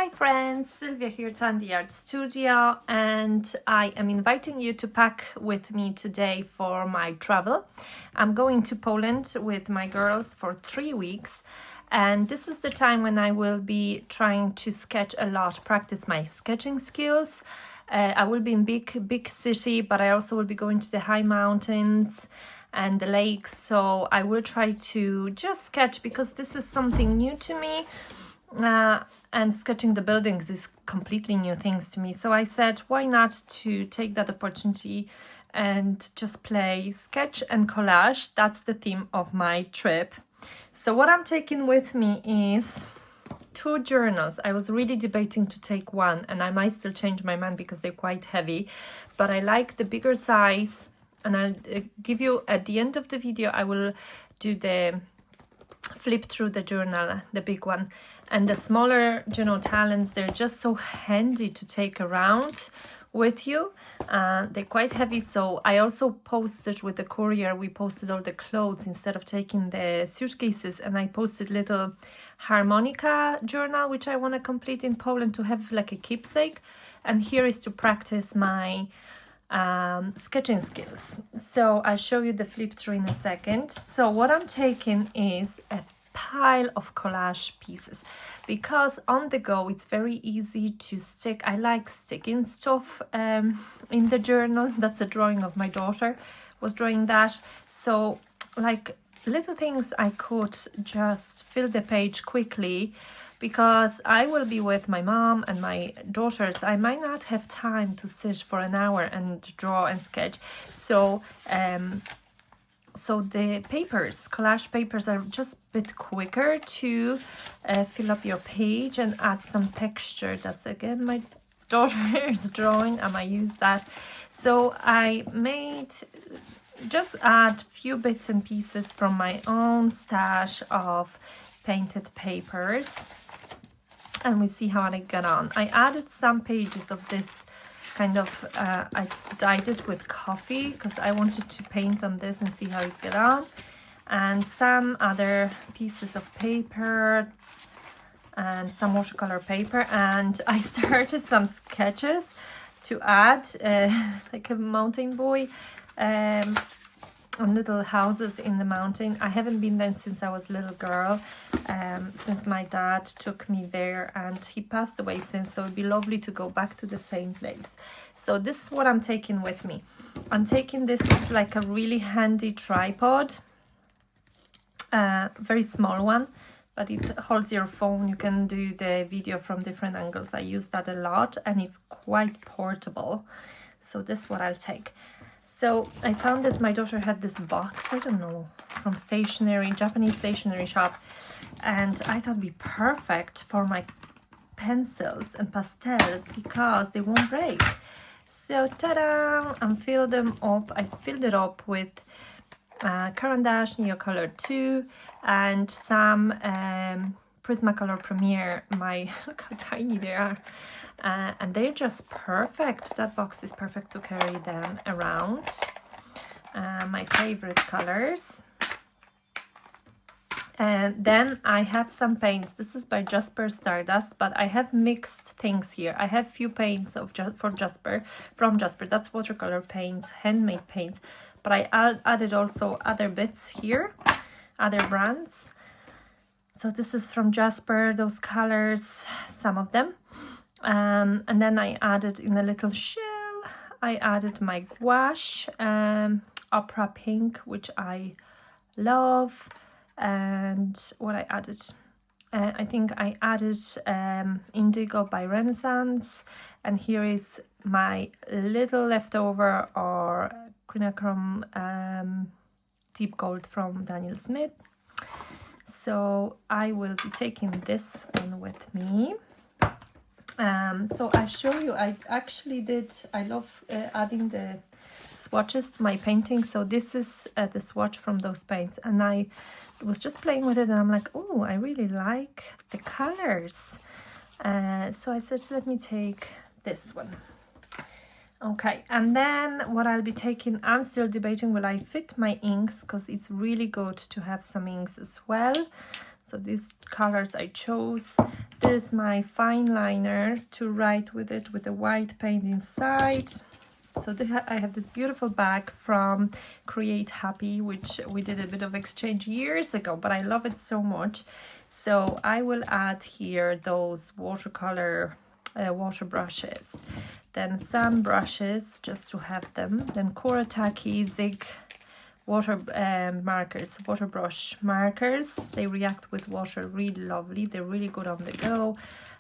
Hi friends, Sylvia here, TandiArt Studio, and I am inviting you to pack with me today for my travel. I'm going to Poland with my girls for 3 weeks, and this is the time when I will be trying to sketch a lot, practice my sketching skills. I will be in big city, but I also will be going to the high mountains and the lakes, so I will try to just sketch because this is something new to me. And sketching the buildings is completely new things to me. So I said, why not to take that opportunity and just play sketch and collage. That's the theme of my trip. So what I'm taking with me is 2 journals. I was really debating to take one, and I might still change my mind because they're quite heavy, but I like the bigger size, and I'll give you at the end of the video, I will do the flip through the journal, the big one. And the smaller journal talents, they're just so handy to take around with you. They're quite heavy, so I also posted with the courier, we posted all the clothes instead of taking the suitcases, and I posted little harmonica journal which I want to complete in Poland to have like a keepsake. And here is to practice my sketching skills. So I'll show you the flip through in a second. So what I'm taking is a pile of collage pieces, because on the go it's very easy to stick. I like sticking stuff in the journals. That's a drawing of my daughter, was drawing that. So like little things I could just fill the page quickly, because I will be with my mom and my daughters. I might not have time to sit for an hour and draw and sketch. So the papers, collage papers, are just a bit quicker to fill up your page and add some texture. That's again my daughter's drawing. I might use that. So I made just add few bits and pieces from my own stash of painted papers, and we see how I get on. I added some pages of this kind of, I dyed it with coffee because I wanted to paint on this and see how it get on, and some other pieces of paper and some watercolor paper. And I started some sketches to add like a mountain boy on little houses in the mountain. I haven't been there since I was a little girl, since my dad took me there, and he passed away since, so it'd be lovely to go back to the same place. So this is what I'm taking with me. I'm taking this is like a really handy tripod, very small one, but it holds your phone. You can do the video from different angles. I use that a lot, and it's quite portable. So this is what I'll take. So I found this, my daughter had this box, I don't know, from Japanese stationery shop, and I thought it'd be perfect for my pencils and pastels because they won't break. So ta-da! I filled them up. I filled it up with Caran d'Ache Neocolor 2 and some Prismacolor Premier. Look how tiny they are. And they're just perfect. That box is perfect to carry them around. My favorite colors. And then I have some paints. This is by Jasper Stardust, but I have mixed things here. I have few paints from Jasper. That's watercolor paints, handmade paints. But I added also other bits here, other brands. So this is from Jasper, those colors, some of them. And then I added in a little shell, I added my gouache, opera pink, which I love. And what I added, I think I added indigo by Renaissance, and here is my little leftover or quinachrome deep gold from Daniel Smith. So I will be taking this one with me. So I show you, I love adding the swatches to my painting. So this is the swatch from those paints, and I was just playing with it, and I'm like, oh, I really like the colors. So I said, let me take this one. Okay, and then what I'll be taking, I'm still debating, will I fit my inks, because it's really good to have some inks as well. So these colors I chose. There's my fine liner to write with it with the white paint inside. So I have this beautiful bag from Create Happy, which we did a bit of exchange years ago, but I love it so much. So I will add here those watercolor water brushes, then some brushes just to have them, then Kuretake Zig water markers, water brush markers. They react with water really lovely. They're really good on the go.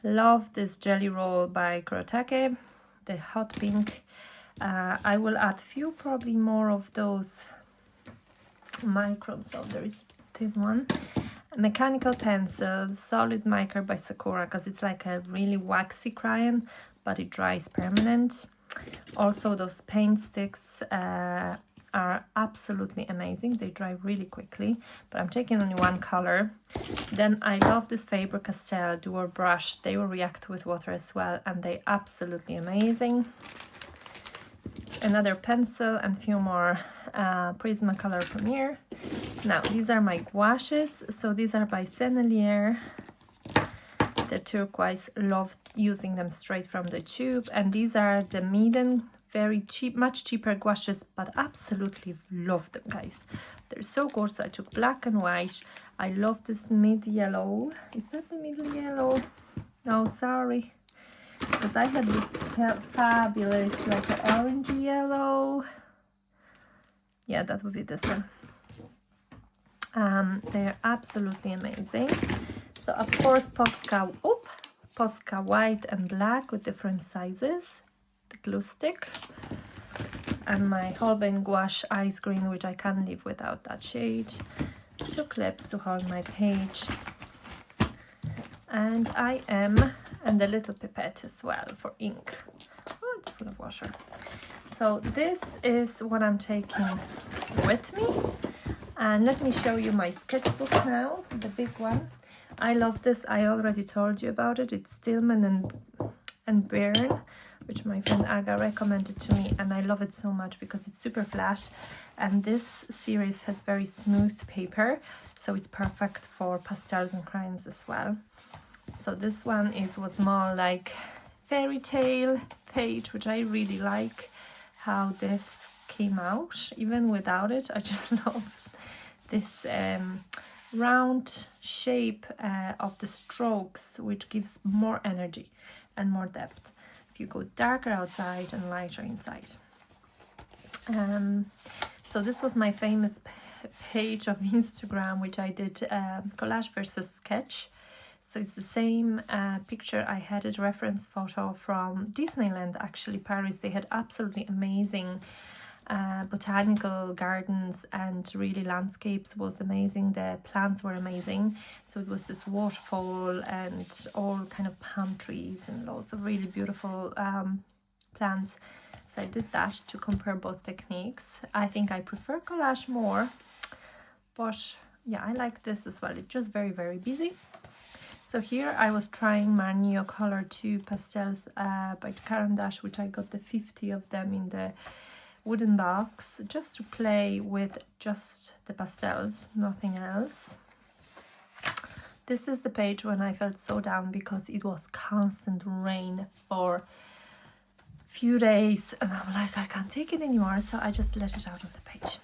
Love this jelly roll by Kuretake, the hot pink. I will add few, probably more of those microns. So there is a thin one. Mechanical pencil, solid mica by Sakura, because it's like a really waxy crayon, but it dries permanent. Also, those paint sticks are absolutely amazing. They dry really quickly, but I'm taking only one color. Then I love this Faber-Castell Duo brush. They will react with water as well, and they absolutely amazing. Another pencil and a few more Prismacolor Premier. Now these are my gouaches. So these are by Sennelier. The turquoise, love using them straight from the tube. And these are the Meeden, very cheap, much cheaper gouaches, but absolutely love them, guys. They're so good. So I took black and white. I love this mid yellow. Is that the middle yellow? No, sorry. Because I had this fabulous, like an orangey yellow. Yeah, that would be this one. They're absolutely amazing. So of course Posca white and black with different sizes. The glue stick. And my Holbein gouache ice green, which I can't live without that shade. 2 clips to hold my page. And and a little pipette as well for ink. Oh, it's full of water. So this is what I'm taking with me. And let me show you my sketchbook now, the big one. I love this. I already told you about it. It's Stillman and Byrne, which my friend Aga recommended to me. And I love it so much because it's super flat. And this series has very smooth paper. So it's perfect for pastels and crayons as well. So this one was more like fairy tale page, which I really like how this came out. Even without it, I just love this round shape of the strokes, which gives more energy and more depth if you go darker outside and lighter inside. So this was my famous page of Instagram, which I did collage versus sketch. So it's the same picture. I had a reference photo from Disneyland, actually, Paris. They had absolutely amazing botanical gardens, and really landscapes was amazing. The plants were amazing. So it was this waterfall and all kind of palm trees and loads of really beautiful plants. So I did that to compare both techniques. I think I prefer collage more, but yeah, I like this as well. It's just very, very busy. So here I was trying my Neocolor 2 pastels by Caran d'Ache, which I got the 50 of them in the wooden box, just to play with just the pastels, nothing else. This is the page when I felt so down because it was constant rain for few days, and I'm like, I can't take it anymore, so I just let it out on the page.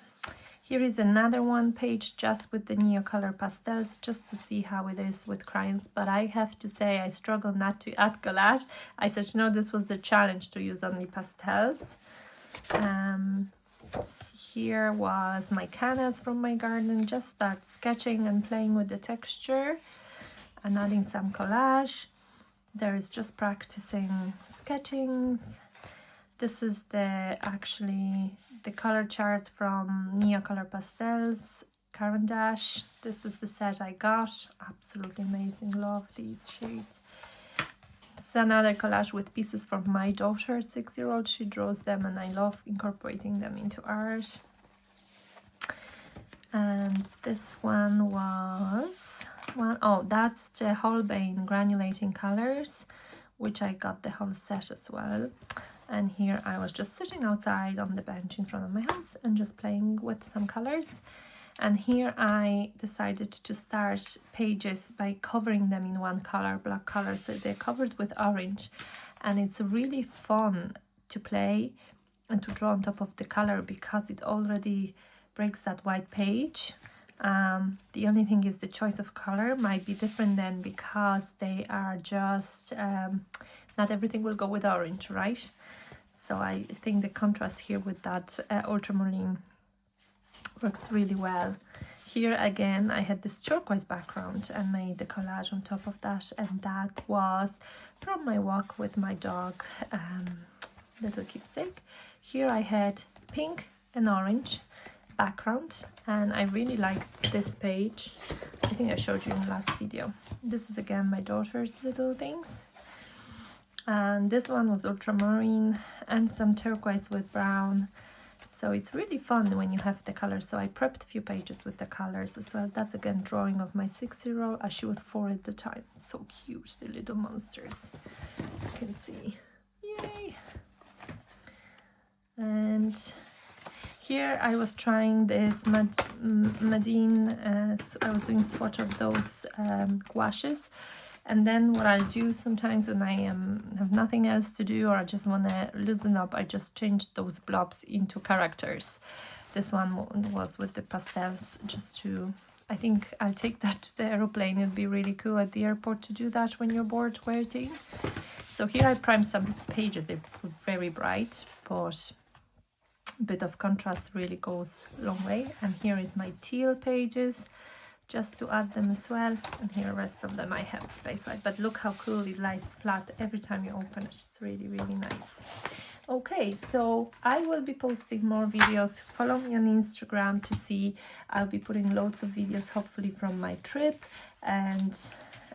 Here is another one page just with the Neocolor pastels, just to see how it is with crayons. But I have to say, I struggle not to add collage. I said, no, this was the challenge to use only pastels. Here was my canvas from my garden. Just start sketching and playing with the texture and adding some collage. There is just practicing sketching. This is actually the color chart from Neocolor Pastels, Caran d'Ache. This is the set I got. Absolutely amazing. Love these shades. It's another collage with pieces from my daughter, 6-year-old. She draws them and I love incorporating them into art. And this one was that's the Holbein granulating colors, which I got the whole set as well. And here I was just sitting outside on the bench in front of my house and just playing with some colors. And here I decided to start pages by covering them in one color, black color, so they're covered with orange, and it's really fun to play and to draw on top of the color because it already breaks that white page. The only thing is the choice of color might be different then, because they are just not everything will go with orange, right? So I think the contrast here with that ultramarine works really well. Here again I had this turquoise background and made the collage on top of that, and that was from my walk with my dog, little keepsake. Here I had pink and orange background, and I really like this page. I think I showed you in the last video. This is again my daughter's little things, and this one was ultramarine and some turquoise with brown. So it's really fun when you have the colors. So I prepped a few pages with the colors as well. That's again drawing of my 6-year-old, as she was 4 at the time. So cute, the little monsters. You can see. Yay! And here I was trying this Madine. I was doing swatch of those gouaches. And then what I'll do sometimes when I have nothing else to do, or I just want to loosen up, I just change those blobs into characters. This one was with the pastels, just to, I think I'll take that to the aeroplane. It'd be really cool at the airport to do that when you're bored waiting. So here I primed some pages. They're very bright, but a bit of contrast really goes a long way. And here is my teal pages, just to add them as well. And here the rest of them I have space white, but look how cool it lies flat every time you open it. It's really, really nice. Okay, so I will be posting more videos. Follow me on Instagram to see. I'll be putting loads of videos, hopefully from my trip, and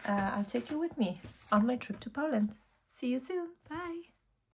I'll take you with me on my trip to Poland. See you soon. Bye.